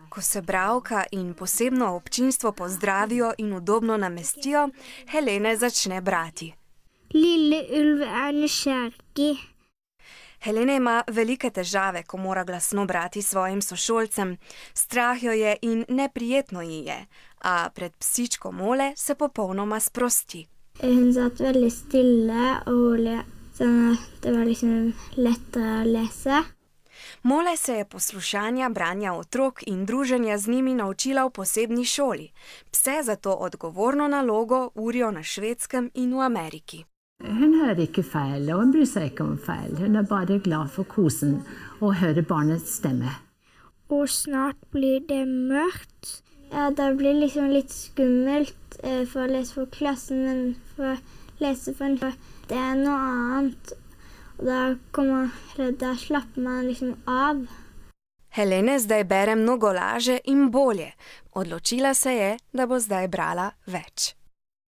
Ko se bralka in posebno občinstvo pozdravijo in udobno namestijo, Helene začne brati. Lille ulv nysgjerrig. Helene ima velike težave, ko mora glasno brati svojim sošolcem. Strah jo je in neprijetno ji je, a pred psičko Mole se popolnoma sprosti. Hun satt veldig stille og rolig, sånn at det var liksom lettere å lese. Mole se je poslušanja, branja otrok in druženja z njimi naučila v posebni šoli. Pse za to odgovorno nalogo urijo na Švedskem in v Ameriki. Hun hører ikke feil, og hun bryr seg ikke om feil. Hun er bare glad for kosen og hører barnets stemme. Og snart blir det mørkt. Ja, det blir liksom litt skummelt for å lese for klassen, men for å lese for det er noe annet. Og da slapper man liksom av. Helene zdaj bere mnogo laže in bolje. Odločila se je, da bo zdaj brala več.